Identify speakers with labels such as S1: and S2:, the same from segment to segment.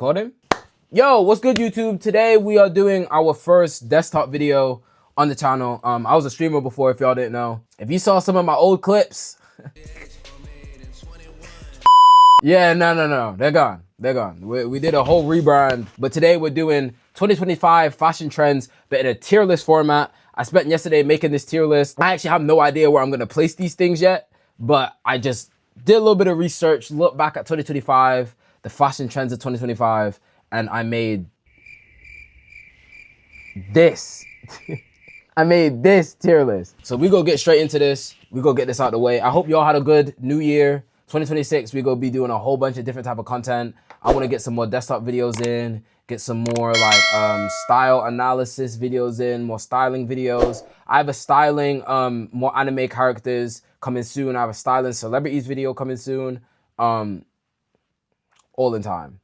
S1: Recording? Yo, what's good, YouTube? Today we are doing our first desktop video on the channel. I was a streamer before, if y'all didn't know. If you saw some of my old clips, yeah, no, they're gone. They're gone. We did a whole rebrand, but today we're doing 2025 fashion trends, but in a tier list format. I spent yesterday making this tier list. I actually have no idea where I'm gonna place these things yet, but I just did a little bit of research, looked back at 2025, the fashion trends of 2025, and I made this. I made this tier list. So we go get straight into this. We go get this out of the way. I hope y'all had a good new year. 2026, we go be doing a whole bunch of different type of content. I wanna get some more desktop videos in, get some more like style analysis videos in, more styling videos. I have a styling, more anime characters coming soon. I have a styling celebrities video coming soon. All in time.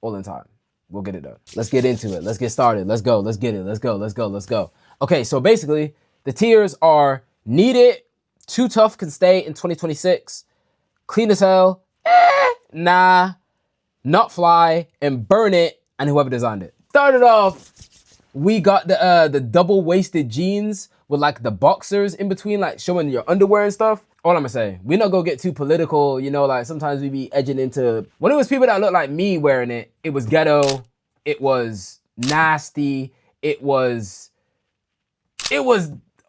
S1: All in time. We'll get it done. Let's get into it. Let's get started. Let's go. Let's get it. Let's go. Let's go. Let's go. Okay, so basically, the tiers are needed, too tough can stay in 2026, clean as hell, nah, not fly, and burn it, and whoever designed it. Started off, we got the double-waisted jeans with like the boxers in between, like showing your underwear and stuff. All I'm gonna say, we not gonna get too political, you know, like sometimes we be edging into, when it was people that look like me wearing it, it was ghetto, it was nasty, it was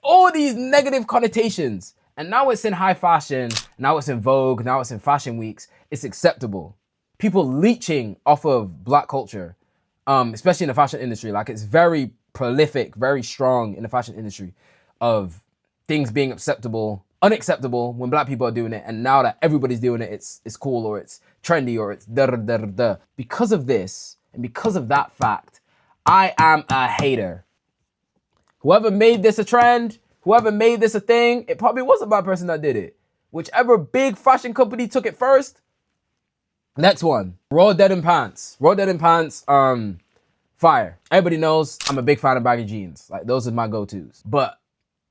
S1: all these negative connotations. And now it's in high fashion, now it's in Vogue, now it's in fashion weeks, it's acceptable. People leeching off of black culture, especially in the fashion industry. Like it's very prolific, very strong in the fashion industry of things being unacceptable when black people are doing it. And now that everybody's doing it, it's cool or it's trendy or it's da-da-da-da-da. Because of this and because of that fact, I am a hater. Whoever made this a trend, whoever made this a thing, it probably was a bad person that did it. Whichever big fashion company took it first. Next one, raw denim pants. Raw denim pants, fire. Everybody knows I'm a big fan of baggy jeans. Like those are my go-tos. But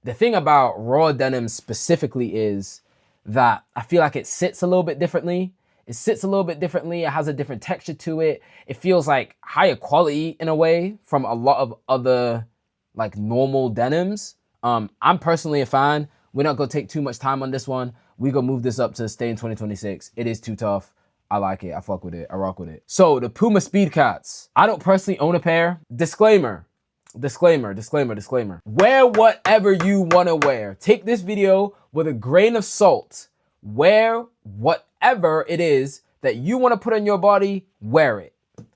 S1: the thing about raw denim specifically is that I feel like it sits a little bit differently. It sits a little bit differently. It has a different texture to it. It feels like higher quality in a way from a lot of other like normal denims. I'm personally a fan. We're not gonna take too much time on this one. We gonna move this up to stay in 2026. It is too tough. I like it. I fuck with it. I rock with it. So the Puma Speed Cats. I don't personally own a pair. Disclaimer. Wear whatever you wanna wear. Take this video with a grain of salt. Wear whatever it is that you wanna put on your body, wear it.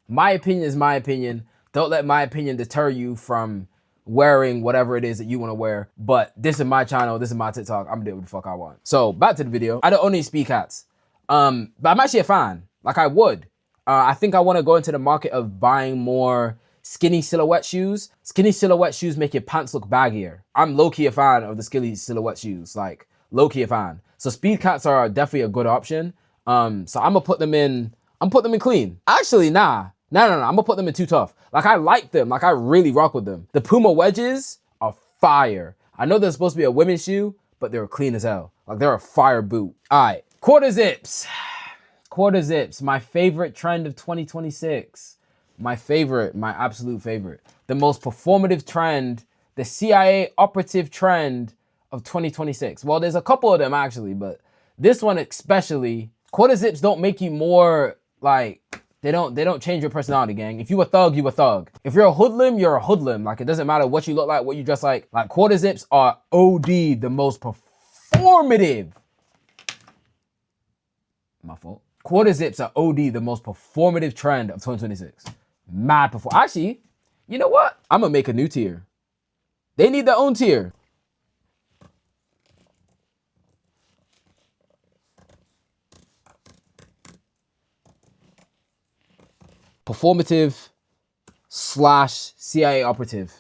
S1: My opinion is my opinion. Don't let my opinion deter you from wearing whatever it is that you want to wear. But this is my channel, this is my TikTok, I'm gonna do what the fuck I want. So back to the video. I don't own any Speed Cats, but I'm actually a fan. Like I would. I think I want to go into the market of buying more skinny silhouette shoes. Skinny silhouette shoes make your pants look baggier. I'm low-key a fan of the skinny silhouette shoes, like low-key a fan. So Speed Cats are definitely a good option. So I'm gonna put them in, clean. Actually, nah. No, I'm gonna put them in too tough. Like I like them, like I really rock with them. The Puma wedges are fire. I know they're supposed to be a women's shoe, but they're clean as hell. Like they're a fire boot. All right, quarter zips. Quarter zips, my favorite trend of 2026. My favorite, my absolute favorite. The most performative trend, the CIA operative trend of 2026. Well, there's a couple of them actually, but this one especially. Quarter zips don't make you more like, They don't change your personality, gang. If you a thug, you a thug. If you're a hoodlum, you're a hoodlum. Like, it doesn't matter what you look like, what you dress like. Like, quarter zips are OD, the most performative. My fault. Quarter zips are OD, the most performative trend of 2026. Mad perform. Actually, you know what? I'm gonna make a new tier. They need their own tier. Performative / CIA operative.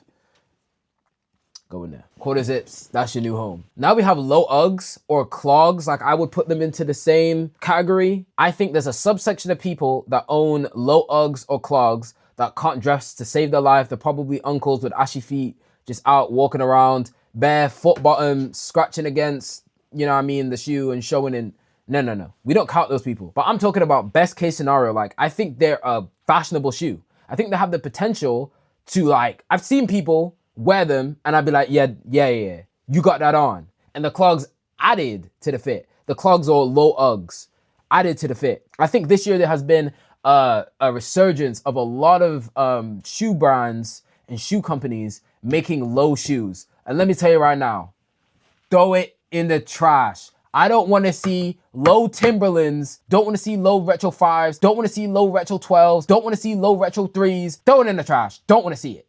S1: Go in there. Quarter zips, that's your new home. Now we have low Uggs or clogs. Like I would put them into the same category. I think there's a subsection of people that own low Uggs or clogs that can't dress to save their life. They're probably uncles with ashy feet, just out walking around, bare foot bottom, scratching against, you know what I mean, the shoe and showing in No. We don't count those people. But I'm talking about best case scenario. Like, I think they're a fashionable shoe. I think they have the potential to, like, I've seen people wear them and I'd be like, yeah, you got that on. And the clogs added to the fit. The clogs or low Uggs added to the fit. I think this year there has been a resurgence of a lot of shoe brands and shoe companies making low shoes. And let me tell you right now, throw it in the trash. I don't want to see low Timberlands, don't want to see low retro 5s, don't want to see low retro 12s, don't want to see low retro 3s. Throw it in the trash. Don't want to see it.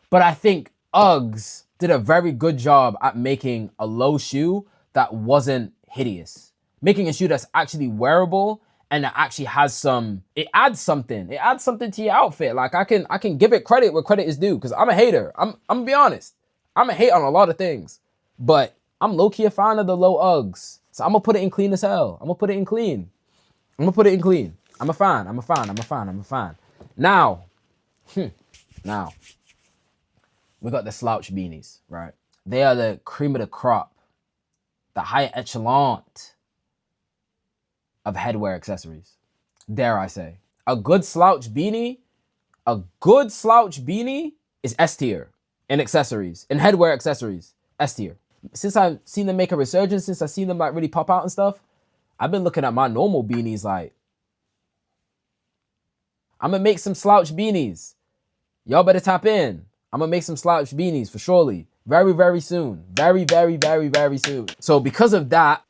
S1: But I think Uggs did a very good job at making a low shoe that wasn't hideous. Making a shoe that's actually wearable and that actually has some, it adds something. It adds something to your outfit. Like I can give it credit where credit is due because I'm a hater. I'm gonna be honest. I'm a hate on a lot of things. But I'm low-key a fan of the low Uggs. So I'm gonna put it in clean as hell. I'm gonna put it in clean. I'm a fan. Now, now, we got the slouch beanies, right? They are the cream of the crop, the high echelon of headwear accessories. Dare I say. A good slouch beanie is S tier in accessories, in headwear accessories, S tier. Since I've seen them make a resurgence, since I've seen them like really pop out and stuff, I've been looking at my normal beanies like, I'm gonna make some slouch beanies. Y'all better tap in. I'm gonna make some slouch beanies for surely. Very, very soon. Very soon. So because of that,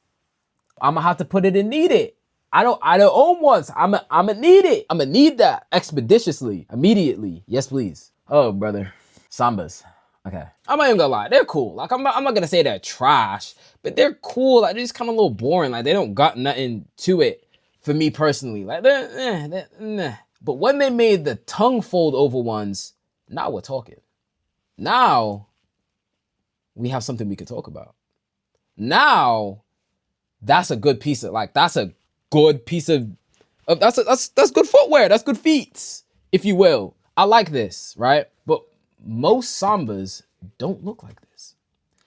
S1: I'm gonna have to put it in need it. I don't own one. So I'm gonna need it. I'm gonna need that expeditiously, immediately. Yes, please. Oh, brother. Sambas. Okay. I'm not even gonna lie. They're cool. Like, I'm not gonna say they're trash, but they're cool. Like, they're just kind of a little boring. Like, they don't got nothing to it for me personally. Like, they're nah. But when they made the tongue fold over ones, now we're talking. Now we have something we could talk about. Now that's a good piece of, like, that's good footwear. That's good feet, if you will. I like this, right? But most Sambas don't look like this.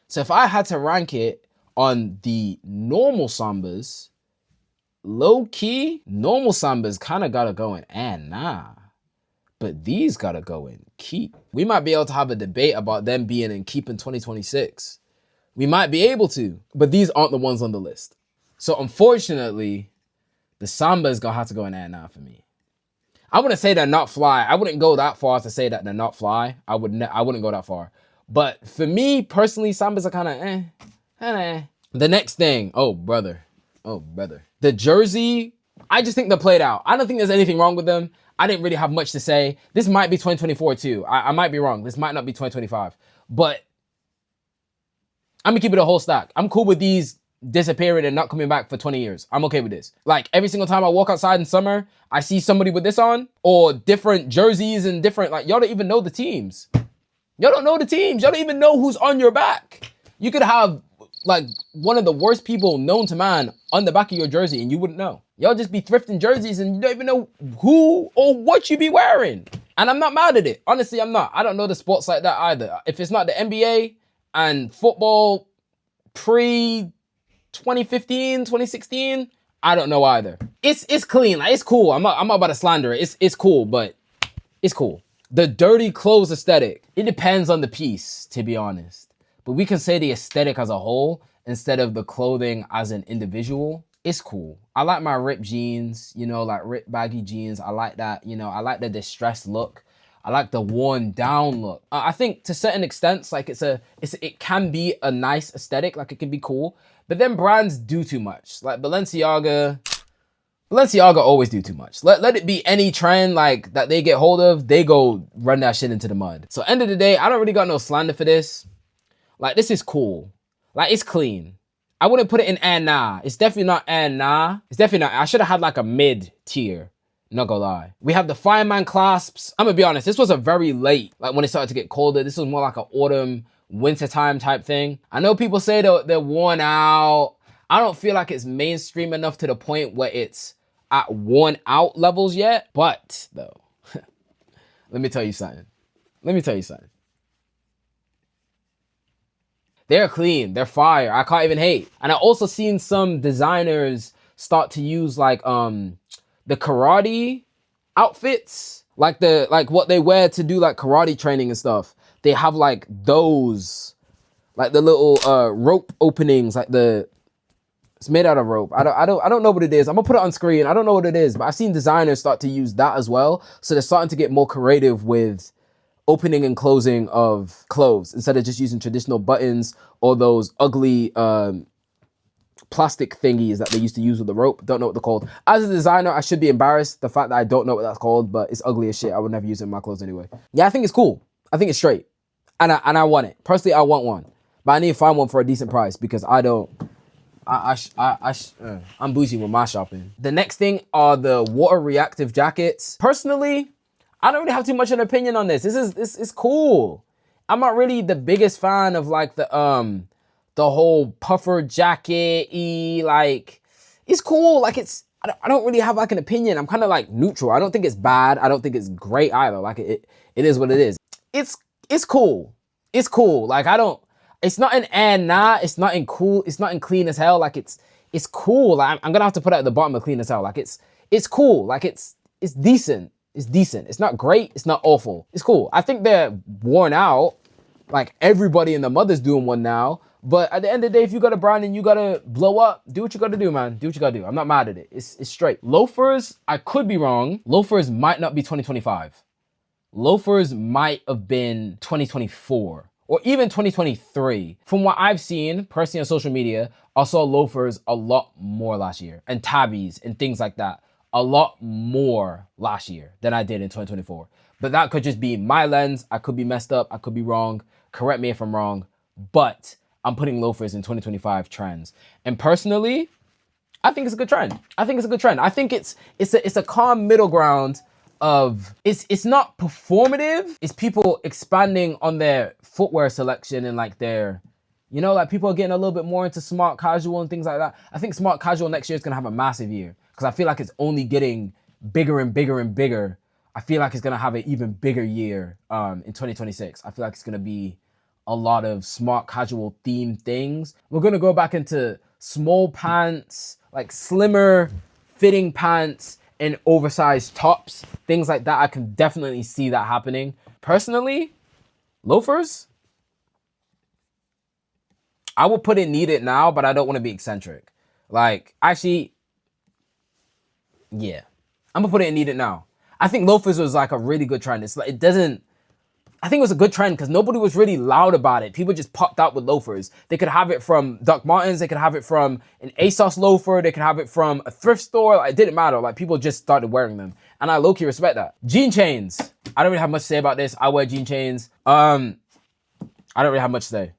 S1: So if I had to rank it on the normal Sambas, low key, normal Sambas kind of gotta go in and nah. But these gotta go in keep. We might be able to have a debate about them being in keep in 2026. We might be able to, but these aren't the ones on the list. So unfortunately, the Samba is gonna have to go in and nah for me. I wouldn't say they're not fly. I wouldn't go that far to say that they're not fly. I wouldn't go that far. But for me personally, Sambas are kind of The next thing, oh brother. The jersey, I just think they're played out. I don't think there's anything wrong with them. I didn't really have much to say. This might be 2024 too. I might be wrong. This might not be 2025. But I'm gonna keep it a whole stack. I'm cool with these disappearing and not coming back for 20 years. I'm okay with this. Like, every single time I walk outside in summer, I see somebody with this on, or different jerseys and different, like, y'all don't even know the teams. Y'all don't know the teams. Y'all don't even know who's on your back. You could have, like, one of the worst people known to man on the back of your jersey and you wouldn't know. Y'all just be thrifting jerseys and you don't even know who or what you be wearing. And I'm not mad at it. Honestly, I'm not. I don't know the sports like that either. If it's not the NBA and football pre 2015, 2016, I don't know either. It's clean. Like, it's cool. I'm not about to slander it. It's cool, but it's cool. The dirty clothes aesthetic, it depends on the piece, to be honest. But we can say the aesthetic as a whole instead of the clothing as an individual. It's cool. I like my ripped jeans, you know, like ripped baggy jeans. I like that, you know, I like the distressed look. I like the worn down look. I think to certain extents, like it can be a nice aesthetic, like it can be cool. But then brands do too much. Like Balenciaga always do too much. Let it be any trend like that they get hold of, they go run that shit into the mud. So end of the day, I don't really got no slander for this. Like, this is cool. Like, it's clean. I wouldn't put it in and nah. It's definitely not and nah. It's definitely not. I should have had like a mid tier. Not gonna lie. We have the fireman clasps. I'm gonna be honest, this was a very late, like when it started to get colder, this was more like an autumn, wintertime type thing. I know people say they're worn out. I don't feel like it's mainstream enough to the point where it's at worn out levels yet. But though, let me tell you something. They're clean, they're fire. I can't even hate. And I also seen some designers start to use like the karate outfits, like what they wear to do like karate training and stuff. They have like those, like the little rope openings, like it's made out of rope. I don't know what it is. I'm gonna put it on screen. I don't know what it is, but I've seen designers start to use that as well. So they're starting to get more creative with opening and closing of clothes instead of just using traditional buttons or those ugly plastic thingies that they used to use with the rope. Don't know what they're called. As a designer, I should be embarrassed the fact that I don't know what that's called, but it's ugly as shit. I would never use it in my clothes anyway. Yeah, I think it's cool. I think it's straight, and I want it personally. I want one, but I need to find one for a decent price because I'm bougie with my shopping. The next thing are the water reactive jackets. Personally, I don't really have too much of an opinion on this. This is cool. I'm not really the biggest fan of like the whole puffer jacket-y, like it's cool. Like I don't really have like an opinion. I'm kind of like neutral. I don't think it's bad. I don't think it's great either. Like it is what it is. It's cool. It's cool. Like it's not an it's not in cool, it's not in clean as hell. Like it's cool. Like I'm gonna have to put it at the bottom of clean as hell. Like it's cool. Like it's decent. It's decent. It's not great. It's not awful. It's cool. I think they're worn out. Like everybody and the mother's doing one now. But at the end of the day, if you got a brand and you gotta blow up, do what you gotta do, man. Do what you gotta do. I'm not mad at it. It's straight. Loafers, I could be wrong. Loafers might not be 2025. Loafers might have been 2024 or even 2023. From what I've seen personally on social media, I saw loafers a lot more last year and tabbies and things like that a lot more last year than I did in 2024. But that could just be my lens. I could be messed up. I could be wrong. Correct me if I'm wrong. But I'm putting loafers in 2025 trends. And personally, I think it's a good trend. I think it's a calm middle ground of it's not performative. It's people expanding on their footwear selection and like their, like people are getting a little bit more into smart casual and things like that. I think smart casual next year is gonna have a massive year because I feel like it's only getting bigger and bigger and bigger. I feel like it's gonna have an even bigger year in 2026. I feel like it's gonna be a lot of smart casual themed things. We're gonna go back into small pants, like slimmer fitting pants and oversized tops, things like that. I can definitely see that happening. Personally, loafers, I will put it needed now, but I don't want to be eccentric. Like, actually, yeah, I'm gonna put it in needed now. I think loafers was like a really good trend. It's like, I think it was a good trend because nobody was really loud about it. People just popped out with loafers. They could have it from Doc Martens. They could have it from an ASOS loafer. They could have it from a thrift store. Like, it didn't matter. Like, people just started wearing them. And I low-key respect that. Jean chains. I don't really have much to say about this. I wear jean chains. I don't really have much to say.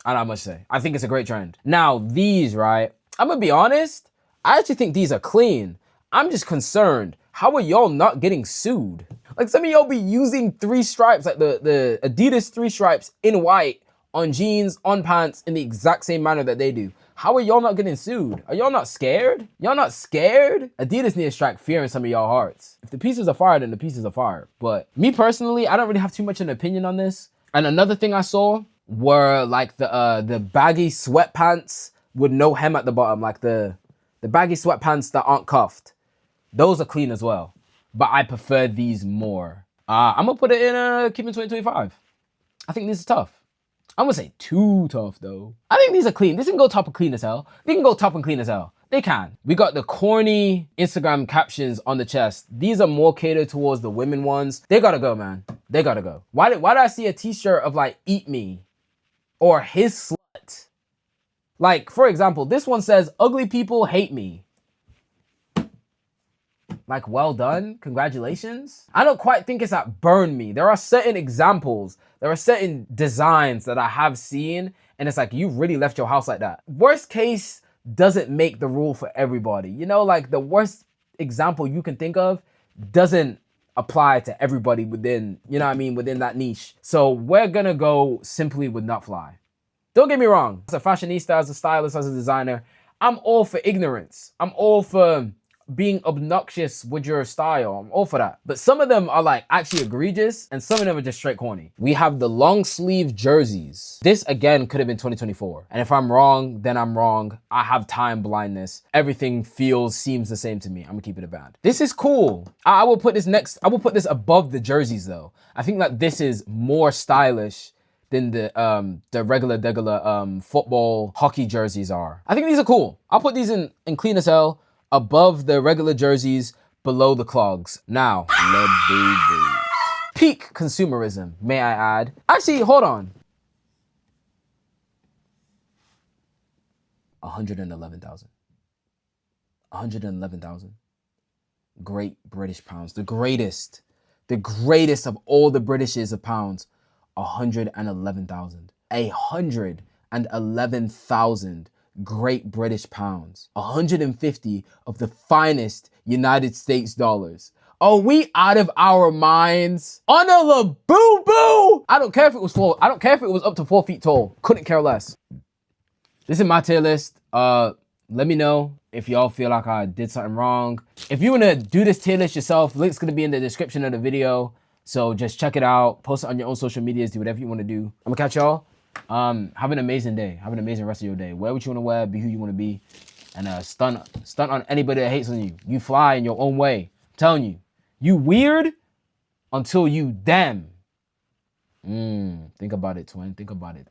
S1: I don't have much to say. I think it's a great trend. Now, these, right? I'm going to be honest. I actually think these are clean. I'm just concerned. How are y'all not getting sued? Like, some of y'all be using 3 stripes, like the Adidas 3 stripes in white on jeans, on pants in the exact same manner that they do. How are y'all not getting sued? Are y'all not scared? Y'all not scared? Adidas need to strike fear in some of y'all hearts. If the pieces are fire, then the pieces are fire. But me personally, I don't really have too much of an opinion on this. And another thing I saw were like the baggy sweatpants with no hem at the bottom, like the baggy sweatpants that aren't cuffed. Those are clean as well. But I prefer these more. I'm gonna put it in keeping 2025. I think these are tough. I'm gonna say too tough though. I think these are clean. This can go top and clean as hell. They can go top and clean as hell. They can. We got the corny Instagram captions on the chest. These are more catered towards the women ones. They gotta go, man. They gotta go. Why did I see a t-shirt of like eat me or his slut? Like, for example, this one says ugly people hate me. Like, well done, congratulations. I don't quite think it's that burn me. There are certain examples, there are certain designs that I have seen, and it's like, you really left your house like that. Worst case doesn't make the rule for everybody. Like the worst example you can think of doesn't apply to everybody within, within that niche. So we're gonna go simply with not fly. Don't get me wrong, as a fashionista, as a stylist, as a designer, I'm all for ignorance. I'm all for being obnoxious with your style. I'm all for that. But some of them are like actually egregious and some of them are just straight corny. We have the long sleeve jerseys. This again could have been 2024. And if I'm wrong, then I'm wrong. I have time blindness. Everything seems the same to me. I'm gonna keep it a band. This is cool. I will put this above the jerseys though. I think that this is more stylish than the regular football hockey jerseys are. I think these are cool. I'll put these in clean as hell, above the regular jerseys, below the clogs. Now, peak consumerism, may I add. Actually, hold on. 111,000. 111,000. Great British pounds. The greatest of all the Britishes of pounds. 111,000. 111,000 Great British pounds. 150 of the finest United States dollars. Are we out of our minds? On a boo-boo! I don't care if it was up to 4 feet tall. Couldn't care less. This is my tier list. Let me know if y'all feel like I did something wrong. If you want to do this tier list yourself, link's going to be in the description of the video. So just check it out, post it on your own social medias, do whatever you want to do. I'm gonna catch y'all. Have an amazing day. Have an amazing rest of your day. Wear what you want to wear, be who you want to be, and stunt on anybody that hates on you. You fly in your own way. I'm telling you, you weird until you damn. Think about it, twin. Think about it.